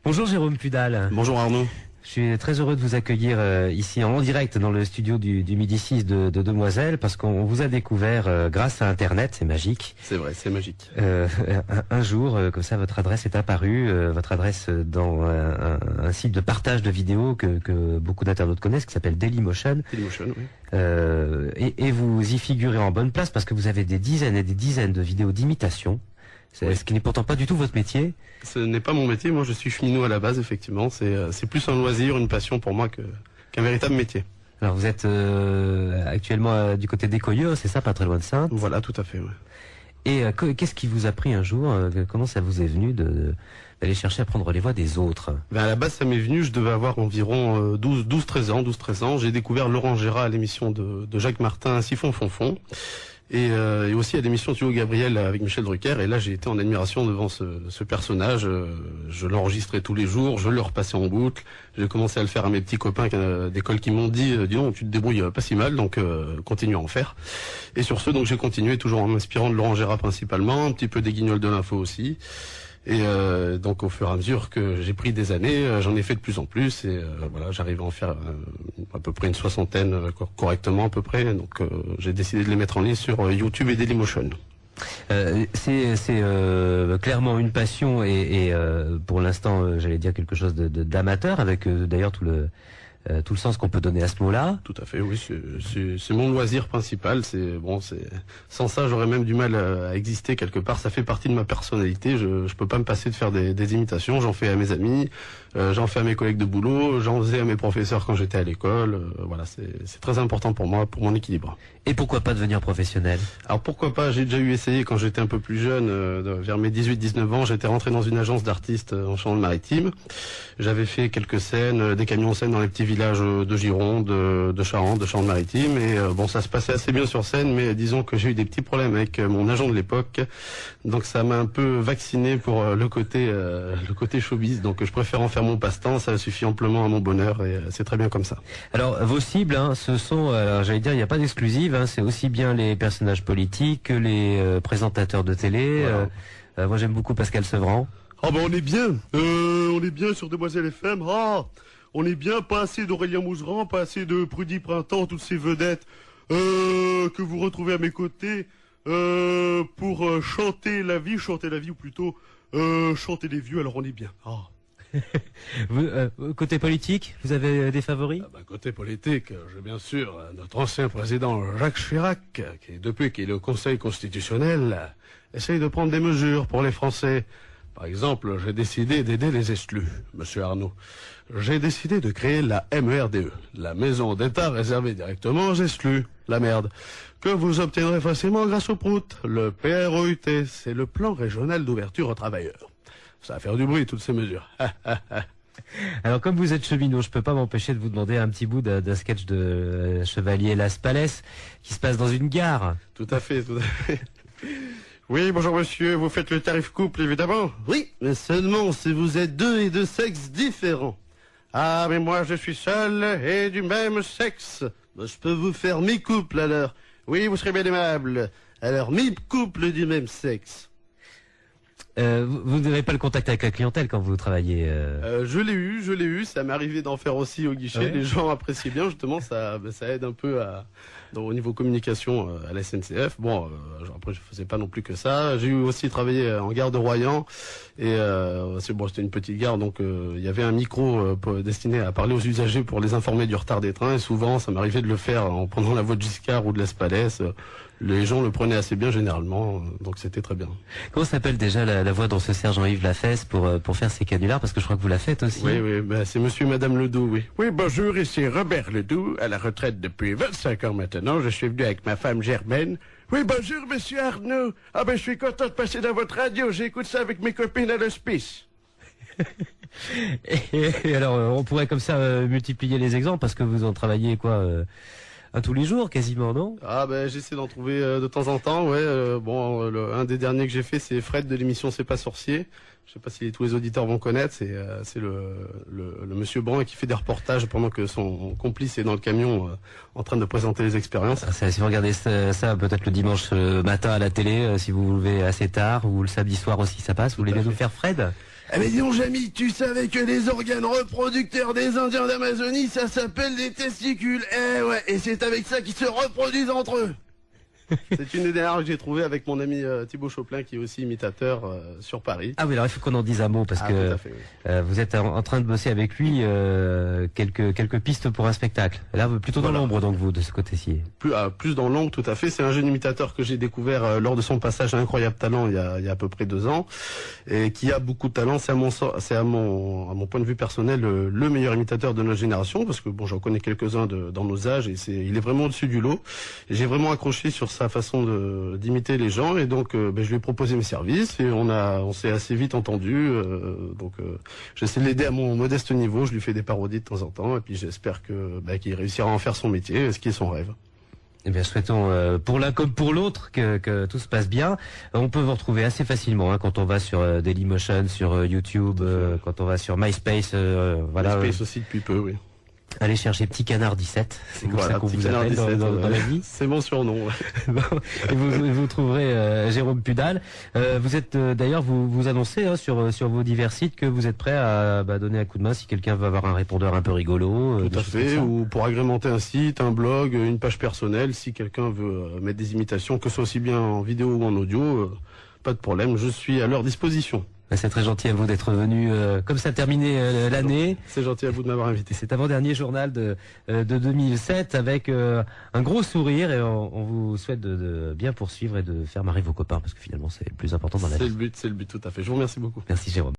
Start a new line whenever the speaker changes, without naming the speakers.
Bonjour Jérôme Pudal.
Bonjour Arnaud.
Je suis très heureux de vous accueillir ici en direct dans le studio du Midi 6 de Demoiselle parce qu'on vous a découvert grâce à Internet, c'est magique.
C'est vrai, c'est magique.
Un jour, comme ça, votre adresse est apparue, votre adresse dans un site de partage de vidéos que beaucoup d'internautes connaissent, qui s'appelle Dailymotion.
Dailymotion, oui.
Et vous y figurez en bonne place parce que vous avez des dizaines et des dizaines de vidéos d'imitation.
Oui.
Ce qui n'est pourtant pas du tout votre métier.
Ce n'est pas mon métier, moi je suis cheminot à la base, effectivement. C'est plus un loisir, une passion pour moi qu'un véritable métier.
Alors vous êtes actuellement du côté d'Écoyeux, c'est ça, pas très loin de Saintes.
Voilà, tout à fait, ouais.
Et qu'est-ce qui vous a pris un jour comment ça vous est venu d'aller chercher à prendre les voix des autres?
Ben à la base, ça m'est venu, je devais avoir environ 12-13 ans. J'ai découvert Laurent Gérard à l'émission de Jacques Martin, Siphon Fonfon. Et aussi à l'émission Hugo Gabriel avec Michel Drucker. Et là, j'ai été en admiration devant ce personnage. Je l'enregistrais tous les jours, je le repassais en boucle. J'ai commencé à le faire à mes petits copains d'école qui m'ont dit dis donc, tu te débrouilles pas si mal, donc continue à en faire. Et sur ce, donc j'ai continué toujours en m'inspirant de Laurent Gérard principalement, un petit peu des Guignols de l'info aussi. Et donc au fur et à mesure que j'ai pris des années, j'en ai fait de plus en plus et voilà, j'arrive à en faire à peu près une soixantaine correctement à peu près. Donc j'ai décidé de les mettre en ligne sur YouTube et Dailymotion.
C'est clairement une passion et pour l'instant, j'allais dire quelque chose d'amateur avec d'ailleurs tout le sens qu'on peut donner à ce mot-là.
Tout à fait, oui, c'est mon loisir principal. Sans ça, j'aurais même du mal à exister quelque part. Ça fait partie de ma personnalité. Je peux pas me passer de faire des imitations. J'en fais à mes amis, j'en fais à mes collègues de boulot, j'en faisais à mes professeurs quand j'étais à l'école. Voilà, c'est très important pour moi, pour mon équilibre.
Et pourquoi pas devenir professionnel?
Alors pourquoi pas, j'ai déjà essayé quand j'étais un peu plus jeune, vers mes 18-19 ans, j'étais rentré dans une agence d'artistes en Charente-Maritime. J'avais fait quelques scènes, des camions scènes dans les petits villages de Gironde, de Charente, de Charente-Maritime. Et bon, ça se passait assez bien sur scène, mais disons que j'ai eu des petits problèmes avec mon agent de l'époque. Donc ça m'a un peu vacciné pour le côté showbiz. Donc je préfère en faire mon passe-temps, ça suffit amplement à mon bonheur et c'est très bien comme ça.
Alors vos cibles, ce sont, j'allais dire, il n'y a pas d'exclusive, c'est aussi bien les personnages politiques que les présentateurs de télé. Voilà. Moi j'aime beaucoup Pascal Sevran.
Ah ben on est bien sur Demoiselle FM. Ah, on est bien, pas assez d'Aurélien Mougeran, pas assez de Prudy Printemps, toutes ces vedettes que vous retrouvez à mes côtés pour chanter la vie ou plutôt chanter les vieux. Alors on est bien. Ah.
Côté politique, vous avez des favoris?
Côté politique, j'ai bien sûr notre ancien président Jacques Chirac, qui depuis qu'il est au Conseil constitutionnel, essaye de prendre des mesures pour les Français. Par exemple, j'ai décidé d'aider les exclus, monsieur Arnaud. J'ai décidé de créer la MERDE, la maison d'État réservée directement aux exclus, la merde, que vous obtiendrez facilement grâce au PROUT, le PROUT, c'est le plan régional d'ouverture aux travailleurs. Ça va faire du bruit, toutes ces mesures.
Alors, comme vous êtes cheminot, je peux pas m'empêcher de vous demander un petit bout d'un sketch de Chevalier Las Palais qui se passe dans une gare.
Tout à fait, tout à fait. Oui, bonjour monsieur, vous faites le tarif couple, évidemment? Oui, mais seulement si vous êtes deux et de sexes différents. Ah, mais moi je suis seul et du même sexe. Je peux vous faire mi-couple alors. Oui, vous serez bien aimable. Alors, mi-couple du même sexe.
Vous n'avez pas le contact avec la clientèle quand vous travaillez
Je l'ai eu, ça m'est arrivé d'en faire aussi au guichet. Ouais. Les gens appréciaient bien, justement, ça aide un peu au niveau communication à la SNCF. Bon, après je faisais pas non plus que ça. J'ai eu aussi travaillé en gare de Royan et c'était une petite gare, donc il y avait un micro destiné à parler aux usagers pour les informer du retard des trains. Et souvent, ça m'arrivait de le faire en prenant la voix de Giscard ou de Las Palais. Les gens le prenaient assez bien généralement, donc c'était très bien.
Comment s'appelle déjà la voix dont se sert Jean-Yves Lafesse pour faire ces canulars? Parce que je crois que vous la faites aussi.
Oui, c'est monsieur et madame Ledoux, oui. Oui, bonjour, ici Robert Ledoux, à la retraite depuis 25 ans maintenant. Je suis venu avec ma femme Germaine. Oui, bonjour, monsieur Arnaud. Ah je suis content de passer dans votre radio. J'écoute ça avec mes copines à l'hospice.
et alors, on pourrait comme ça multiplier les exemples parce que vous en travaillez à tous les jours, quasiment, non?
J'essaie d'en trouver de temps en temps, ouais. Un des derniers que j'ai fait, c'est Fred de l'émission C'est pas sorcier. Je sais pas si tous les auditeurs vont connaître. C'est le monsieur Brun qui fait des reportages pendant que son complice est dans le camion en train de présenter les expériences.
Si vous regardez ça peut-être le dimanche matin à la télé, si vous vous levez assez tard, ou le samedi soir aussi, ça passe. Vous voulez bien nous faire Fred?
Eh ben dis donc, Jamy, tu savais que les organes reproducteurs des Indiens d'Amazonie, ça s'appelle des testicules. Eh ouais, et c'est avec ça qu'ils se reproduisent entre eux. C'est une idée que j'ai trouvée avec mon ami Thibaut Choplin, qui est aussi imitateur sur Paris.
Ah oui, alors il faut qu'on en dise un mot parce que
tout à fait, oui.
vous êtes en train de bosser avec lui quelques pistes pour un spectacle. Là, plutôt dans l'ombre, donc vous de ce côté-ci.
Plus dans l'ombre, tout à fait. C'est un jeune imitateur que j'ai découvert lors de son passage à Incroyable Talent il y a à peu près 2 ans, et qui a beaucoup de talent. C'est à mon point de vue personnel le meilleur imitateur de notre génération, parce que bon, j'en connais quelques-uns dans nos âges, et il est vraiment au-dessus du lot. Et j'ai vraiment accroché sur sa façon d'imiter les gens, et donc je lui ai proposé mes services, et on s'est assez vite entendu. J'essaie de l'aider à mon modeste niveau. Je lui fais des parodies de temps en temps, et puis j'espère qu'il réussira à en faire son métier, ce qui est son rêve.
Eh bien, souhaitons pour l'un comme pour l'autre que tout se passe bien. On peut vous retrouver assez facilement quand on va sur Dailymotion, sur YouTube, quand on va sur MySpace. Voilà.
MySpace aussi depuis peu, oui.
Allez chercher Petit Canard 17, c'est comme ça qu'on vous appelle
17,
dans la vie.
C'est mon surnom.
Bon, et vous trouverez Jérôme Pudal. Vous êtes d'ailleurs vous annoncez sur vos divers sites que vous êtes prêt à donner un coup de main si quelqu'un veut avoir un répondeur un peu rigolo.
Tout à fait, ou pour agrémenter un site, un blog, une page personnelle, si quelqu'un veut mettre des imitations, que ce soit aussi bien en vidéo ou en audio, pas de problème, je suis à leur disposition.
C'est très gentil à vous d'être venu comme ça terminer l'année.
C'est gentil à vous de m'avoir invité.
C'est avant-dernier journal de 2007 avec un gros sourire, et on vous souhaite de bien poursuivre et de faire marrer vos copains, parce que finalement c'est le plus important dans la vie.
C'est le but, tout à fait. Je vous remercie beaucoup.
Merci Jérôme.